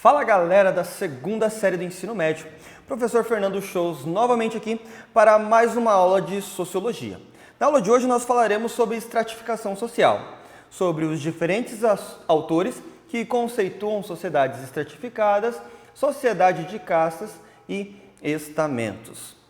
Fala galera da segunda série do ensino médio, professor Fernando Shows novamente aqui para mais uma aula de Sociologia. Na aula de hoje nós falaremos sobre estratificação social, sobre os diferentes autores que conceituam sociedades estratificadas, sociedade de castas e estamentos.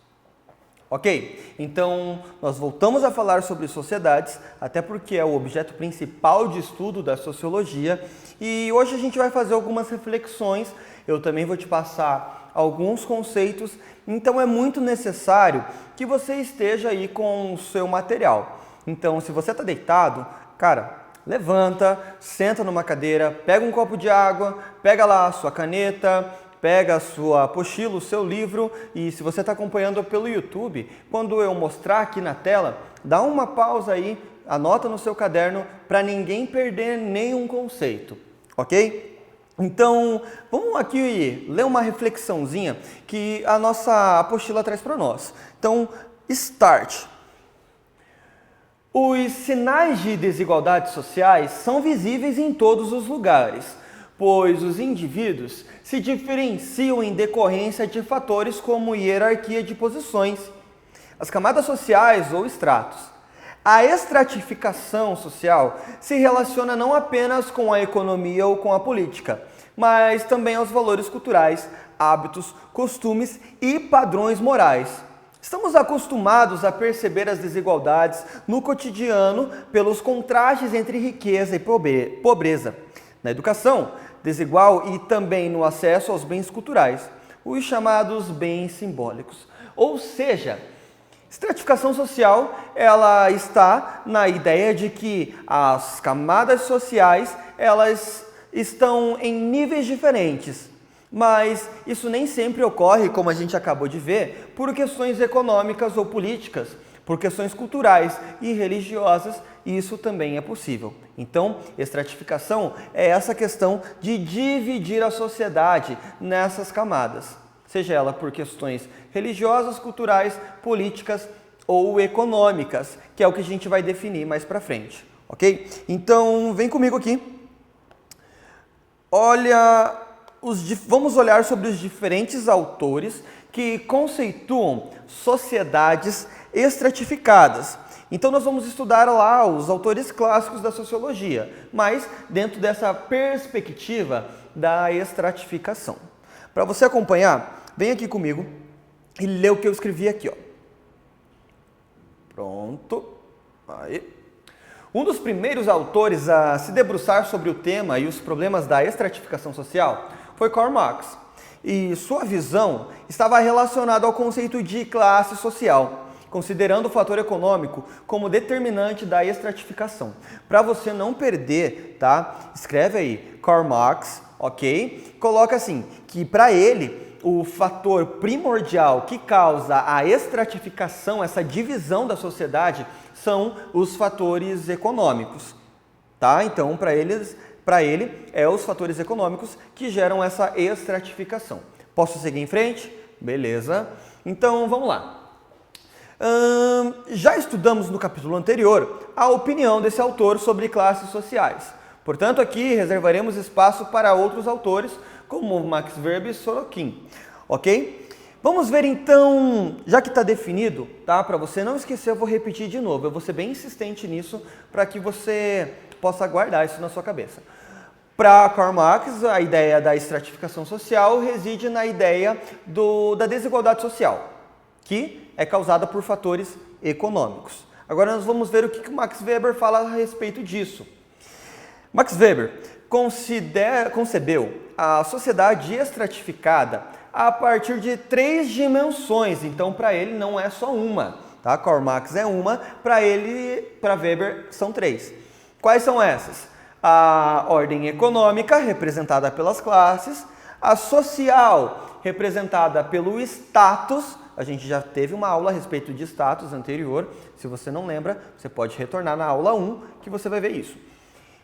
Ok? Então, nós voltamos a falar sobre sociedades, até porque é o objeto principal de estudo da sociologia, e hoje a gente vai fazer algumas reflexões, eu também vou te passar alguns conceitos, então é muito necessário que você esteja aí com o seu material. Então, se você está deitado, cara, levanta, senta numa cadeira, pega um copo de água, pega lá a sua caneta, pega a sua apostila, o seu livro, e se você está acompanhando pelo YouTube, quando eu mostrar aqui na tela, dá uma pausa aí, anota no seu caderno para ninguém perder nenhum conceito, ok? Então, vamos aqui ler uma reflexãozinha que a nossa apostila traz para nós. Então, start. Os sinais de desigualdades sociais são visíveis em todos os lugares, pois os indivíduos se diferenciam em decorrência de fatores como hierarquia de posições, as camadas sociais ou estratos. A estratificação social se relaciona não apenas com a economia ou com a política, mas também aos valores culturais, hábitos, costumes e padrões morais. Estamos acostumados a perceber as desigualdades no cotidiano pelos contrastes entre riqueza e pobreza. Na educação desigual e também no acesso aos bens culturais, os chamados bens simbólicos. Ou seja, estratificação social, ela está na ideia de que as camadas sociais, elas estão em níveis diferentes, mas isso nem sempre ocorre, como a gente acabou de ver, por questões econômicas ou políticas, por questões culturais e religiosas, isso também é possível. Então, estratificação é essa questão de dividir a sociedade nessas camadas, seja ela por questões religiosas, culturais, políticas ou econômicas, que é o que a gente vai definir mais para frente, ok? Então, vem comigo aqui. Vamos olhar sobre os diferentes autores que conceituam sociedades estratificadas. Então nós vamos estudar lá os autores clássicos da sociologia, mas dentro dessa perspectiva da estratificação. Para você acompanhar, vem aqui comigo e lê o que eu escrevi aqui, ó. Pronto. Aí. Um dos primeiros autores a se debruçar sobre o tema e os problemas da estratificação social foi Karl Marx, e sua visão estava relacionada ao conceito de classe social, considerando o fator econômico como determinante da estratificação. Para você não perder, tá? Escreve aí Karl Marx, ok? Coloca assim, que para ele o fator primordial que causa a estratificação, essa divisão da sociedade, são os fatores econômicos, tá? Então, para ele, é os fatores econômicos que geram essa estratificação. Posso seguir em frente? Beleza. Então, vamos lá. Já estudamos no capítulo anterior a opinião desse autor sobre classes sociais. Portanto, aqui reservaremos espaço para outros autores, como Max Weber e Sorokin. Ok? Vamos ver então, já que está definido, tá? Para você não esquecer, eu vou repetir de novo. Eu vou ser bem insistente nisso para que você possa guardar isso na sua cabeça. Para Karl Marx, a ideia da estratificação social reside na ideia da desigualdade social, que é causada por fatores econômicos. Agora nós vamos ver o que o Max Weber fala a respeito disso. Max Weber concebeu a sociedade estratificada a partir de 3 dimensões, então para ele não é só uma, tá? Karl Marx é uma, para Weber são 3. Quais são essas? A ordem econômica, representada pelas classes, a social, representada pelo status. A gente já teve uma aula a respeito de status anterior, se você não lembra, você pode retornar na aula 1, que você vai ver isso.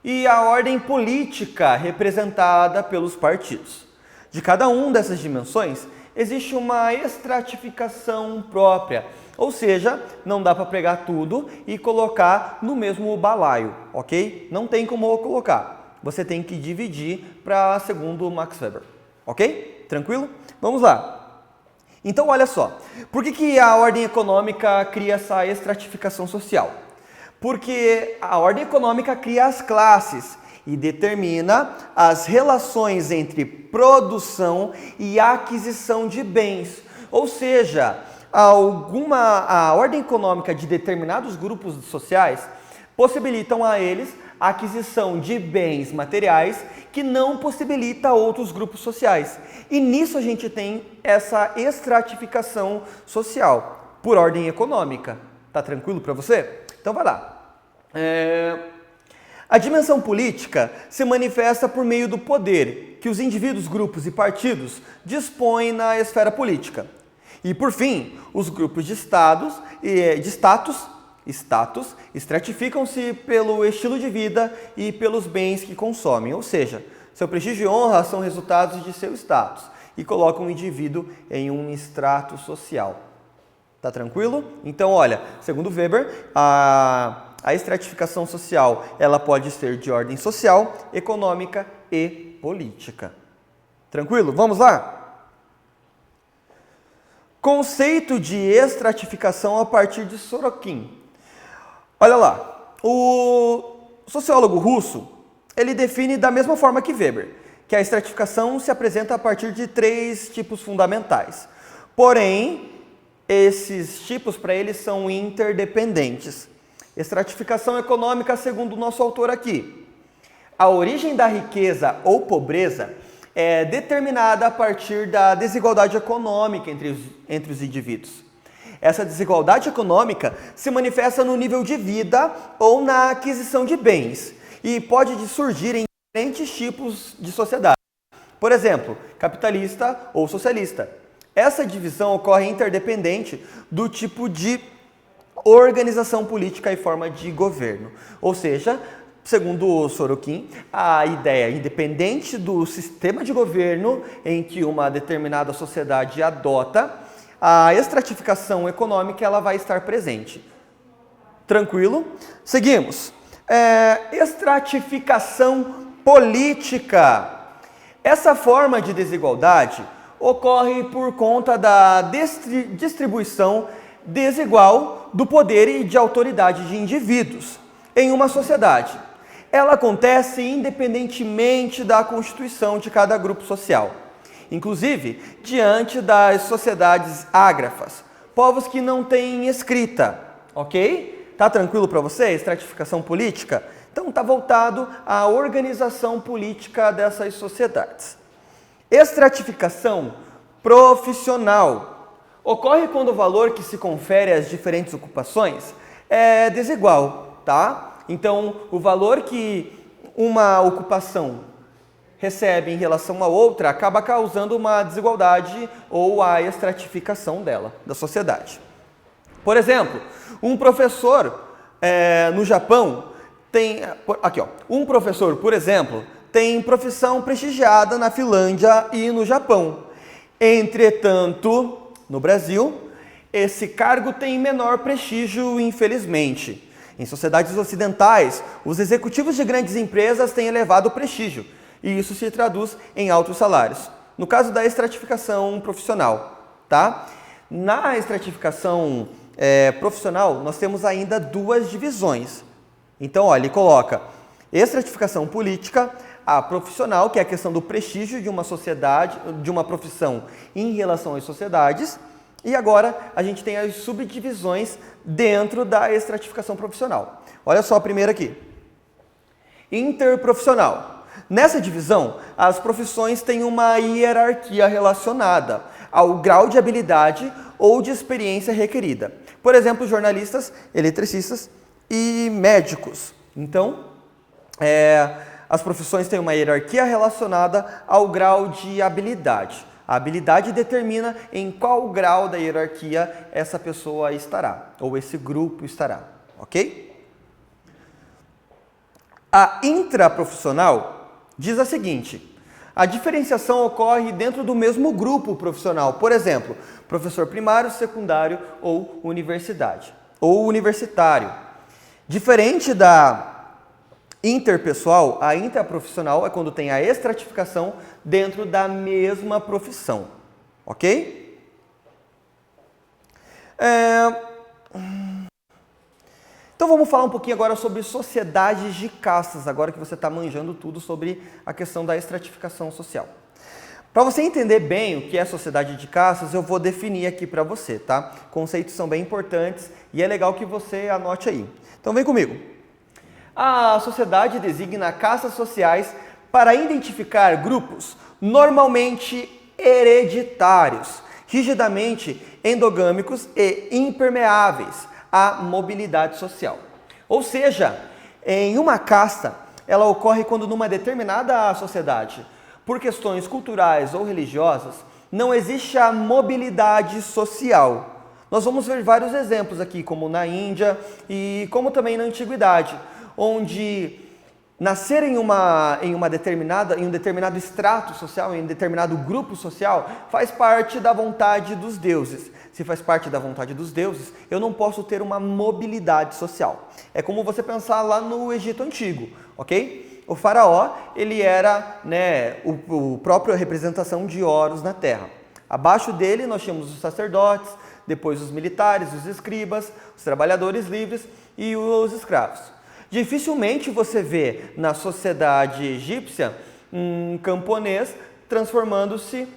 E a ordem política, representada pelos partidos. De cada uma dessas dimensões, existe uma estratificação própria, ou seja, não dá para pegar tudo e colocar no mesmo balaio, ok? Não tem como colocar, você tem que dividir segundo Max Weber. Ok? Tranquilo? Vamos lá. Então, olha só. Por que a ordem econômica cria essa estratificação social? Porque a ordem econômica cria as classes e determina as relações entre produção e aquisição de bens. Ou seja, a ordem econômica de determinados grupos sociais possibilitam a eles a aquisição de bens materiais que não possibilita outros grupos sociais. E nisso a gente tem essa estratificação social por ordem econômica. Tá tranquilo para você? Então vai lá. A dimensão política se manifesta por meio do poder que os indivíduos, grupos e partidos dispõem na esfera política. E, por fim, os grupos de status estratificam-se pelo estilo de vida e pelos bens que consomem, ou seja, seu prestígio e honra são resultados de seu status e colocam o indivíduo em um estrato social. Tá tranquilo? Então, olha, segundo Weber, a estratificação social ela pode ser de ordem social, econômica e política. Tranquilo? Vamos lá? Conceito de estratificação a partir de Sorokin. Olha lá, o sociólogo russo, ele define da mesma forma que Weber, que a estratificação se apresenta a partir de 3 tipos fundamentais. Porém, esses tipos para ele são interdependentes. Estratificação econômica, segundo o nosso autor aqui. A origem da riqueza ou pobreza é determinada a partir da desigualdade econômica entre os indivíduos. Essa desigualdade econômica se manifesta no nível de vida ou na aquisição de bens e pode surgir em diferentes tipos de sociedade. Por exemplo, capitalista ou socialista. Essa divisão ocorre interdependente do tipo de organização política e forma de governo. Ou seja, segundo o Sorokin, a ideia independente do sistema de governo em que uma determinada sociedade adota, a estratificação econômica ela vai estar presente. Tranquilo? Seguimos. Estratificação política. Essa forma de desigualdade ocorre por conta da distribuição desigual do poder e de autoridade de indivíduos em uma sociedade. Ela acontece independentemente da constituição de cada grupo social, inclusive diante das sociedades ágrafas, povos que não têm escrita, ok? Tá tranquilo para você? Estratificação política? Então tá voltado à organização política dessas sociedades. Estratificação profissional. Ocorre quando o valor que se confere às diferentes ocupações é desigual, tá? Então, o valor que uma ocupação recebe em relação a outra acaba causando uma desigualdade ou a estratificação dela, da sociedade. Por exemplo, um professor no Japão tem... um professor, por exemplo, tem profissão prestigiada na Finlândia e no Japão. Entretanto, no Brasil, esse cargo tem menor prestígio, infelizmente. Em sociedades ocidentais, os executivos de grandes empresas têm elevado prestígio, e isso se traduz em altos salários. No caso da estratificação profissional, tá? Na estratificação profissional, nós temos ainda 2 divisões. Então, olha, ele coloca estratificação política, a profissional, que é a questão do prestígio de uma sociedade, de uma profissão em relação às sociedades. E agora a gente tem as subdivisões dentro da estratificação profissional. Olha só a primeira aqui. Interprofissional. Nessa divisão, as profissões têm uma hierarquia relacionada ao grau de habilidade ou de experiência requerida. Por exemplo, jornalistas, eletricistas e médicos. Então, as profissões têm uma hierarquia relacionada ao grau de habilidade. A habilidade determina em qual grau da hierarquia essa pessoa estará, ou esse grupo estará, ok? A intraprofissional diz a seguinte: a diferenciação ocorre dentro do mesmo grupo profissional, por exemplo, professor primário, secundário ou universidade, ou universitário. Diferente da Interpessoal, a intraprofissional é quando tem a estratificação dentro da mesma profissão, ok? Então vamos falar um pouquinho agora sobre sociedades de castas, agora que você está manjando tudo sobre a questão da estratificação social. Para você entender bem o que é sociedade de castas, eu vou definir aqui para você, tá? Conceitos são bem importantes e é legal que você anote aí. Então vem comigo. A sociedade designa castas sociais para identificar grupos normalmente hereditários, rigidamente endogâmicos e impermeáveis à mobilidade social. Ou seja, em uma casta, ela ocorre quando numa determinada sociedade, por questões culturais ou religiosas, não existe a mobilidade social. Nós vamos ver vários exemplos aqui, como na Índia e como também na Antiguidade, onde nascer em um determinado extrato social, em um determinado grupo social, faz parte da vontade dos deuses. Se faz parte da vontade dos deuses, eu não posso ter uma mobilidade social. É como você pensar lá no Egito Antigo, ok? O faraó, ele era o próprio representação de Horus na terra. Abaixo dele nós tínhamos os sacerdotes, depois os militares, os escribas, os trabalhadores livres e os escravos. Dificilmente você vê na sociedade egípcia um camponês transformando-se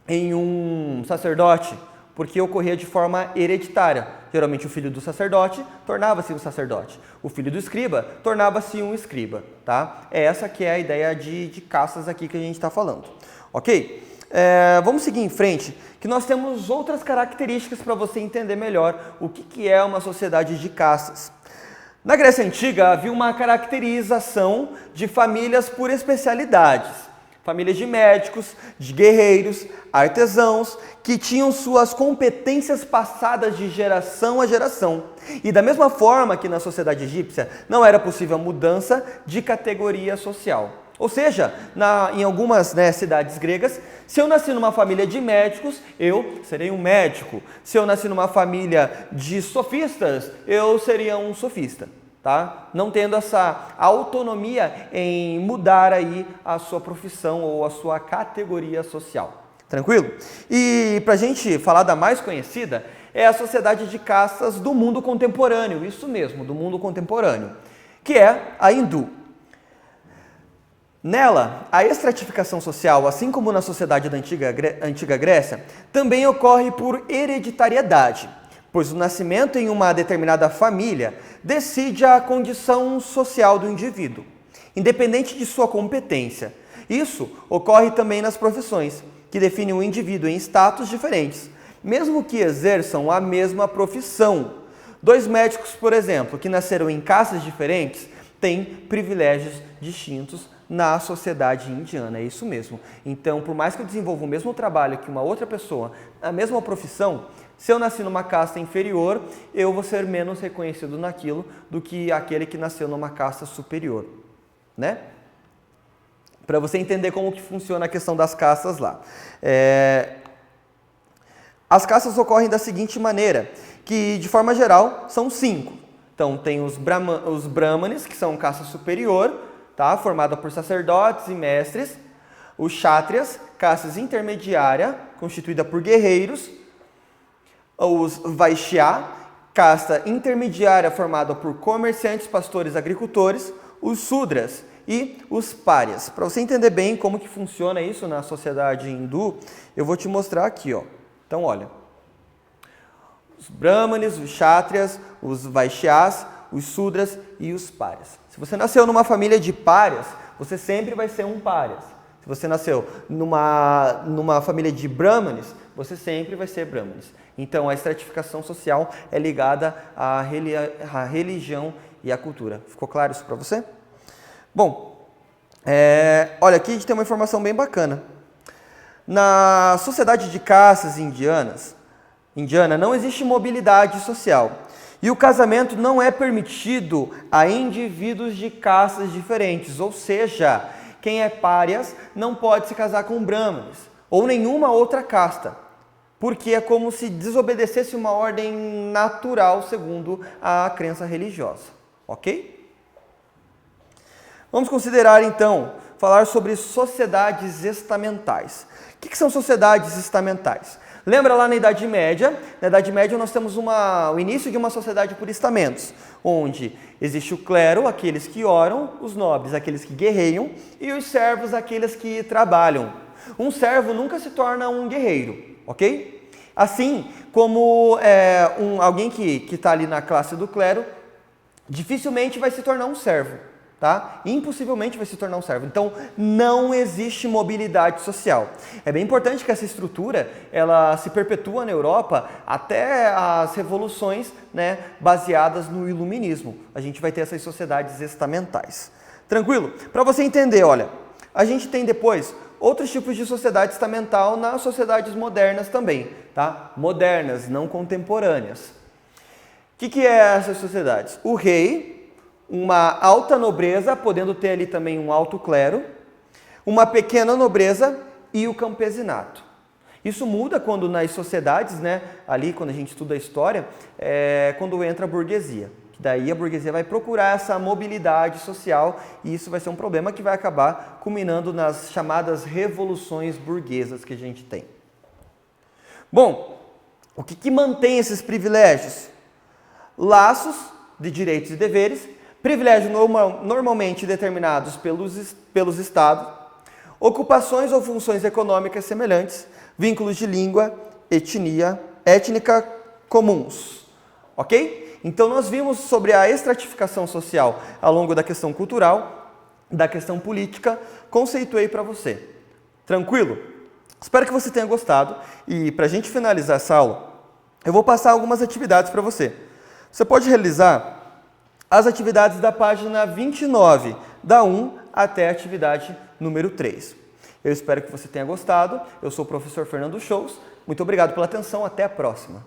em um sacerdote, porque ocorria de forma hereditária. Geralmente o filho do sacerdote tornava-se um sacerdote, o filho do escriba tornava-se um escriba, tá? Essa que é a ideia de castas aqui que a gente está falando, ok? Vamos seguir em frente, que nós temos outras características para você entender melhor o que é uma sociedade de castas. Na Grécia Antiga havia uma caracterização de famílias por especialidades. Famílias de médicos, de guerreiros, artesãos, que tinham suas competências passadas de geração a geração. E da mesma forma que na sociedade egípcia não era possível a mudança de categoria social. Ou seja, em algumas cidades gregas, se eu nasci numa família de médicos, eu serei um médico. Se eu nasci numa família de sofistas, eu seria um sofista. Tá? Não tendo essa autonomia em mudar aí a sua profissão ou a sua categoria social. Tranquilo? E para a gente falar da mais conhecida, é a sociedade de castas do mundo contemporâneo, isso mesmo, do mundo contemporâneo, que é a hindu. Nela, a estratificação social, assim como na sociedade da antiga Grécia, também ocorre por hereditariedade, pois o nascimento em uma determinada família decide a condição social do indivíduo, independente de sua competência. Isso ocorre também nas profissões, que definem o indivíduo em status diferentes, mesmo que exerçam a mesma profissão. Dois médicos, por exemplo, que nasceram em castas diferentes, têm privilégios distintos na sociedade indiana, é isso mesmo. Então, por mais que eu desenvolva o mesmo trabalho que uma outra pessoa, a mesma profissão, se eu nasci numa casta inferior, eu vou ser menos reconhecido naquilo do que aquele que nasceu numa casta superior, né? Para você entender como que funciona a questão das castas lá. As castas ocorrem da seguinte maneira, que de forma geral são 5. Então tem os brahmanes, que são casta superior, tá? Formada por sacerdotes e mestres. Os kshatriyas, casta intermediária, constituída por guerreiros. Os vaishya, casta intermediária formada por comerciantes, pastores, agricultores. Os sudras e os párias. Para você entender bem como que funciona isso na sociedade hindu, eu vou te mostrar aqui, ó. Então, olha. Os brahmanes, os kshatriyas, os vaishyas, os sudras e os párias. Se você nasceu numa família de párias, você sempre vai ser um párias. Se você nasceu numa família de brahmanes, você sempre vai ser brahmanes. Então, a estratificação social é ligada à religião e à cultura. Ficou claro isso para você? Bom, olha, aqui a gente tem uma informação bem bacana. Na sociedade de castas indiana não existe mobilidade social. E o casamento não é permitido a indivíduos de castas diferentes, ou seja, quem é párias não pode se casar com brahmanes ou nenhuma outra casta, porque é como se desobedecesse uma ordem natural segundo a crença religiosa, ok? Vamos considerar então, falar sobre sociedades estamentais. O que são sociedades estamentais? Lembra lá na Idade Média? Na Idade Média nós temos o início de uma sociedade por estamentos, onde existe o clero, aqueles que oram, os nobres, aqueles que guerreiam, e os servos, aqueles que trabalham. Um servo nunca se torna um guerreiro, ok? Assim como alguém que está ali na classe do clero, dificilmente vai se tornar um servo, tá? Impossivelmente vai se tornar um servo. Então, não existe mobilidade social. É bem importante que essa estrutura, ela se perpetua na Europa até as revoluções, né, baseadas no iluminismo. A gente vai ter essas sociedades estamentais. Tranquilo? Para você entender, olha, a gente tem depois outros tipos de sociedade estamental nas sociedades modernas também, tá? Modernas, não contemporâneas. O que é essas sociedades? O rei, uma alta nobreza, podendo ter ali também um alto clero, uma pequena nobreza e o campesinato. Isso muda quando nas sociedades, né, ali quando a gente estuda a história, quando entra a burguesia. Daí a burguesia vai procurar essa mobilidade social e isso vai ser um problema que vai acabar culminando nas chamadas revoluções burguesas que a gente tem. Bom, o que mantém esses privilégios? Laços de direitos e deveres, privilégios normalmente determinados pelos estados, ocupações ou funções econômicas semelhantes, vínculos de língua, étnica comuns, ok? Então nós vimos sobre a estratificação social ao longo da questão cultural, da questão política, conceituei para você. Tranquilo? Espero que você tenha gostado e para a gente finalizar essa aula, eu vou passar algumas atividades para você. Você pode realizar as atividades da página 29, da 1 até a atividade número 3. Eu espero que você tenha gostado. Eu sou o professor Fernando Shows. Muito obrigado pela atenção. Até a próxima.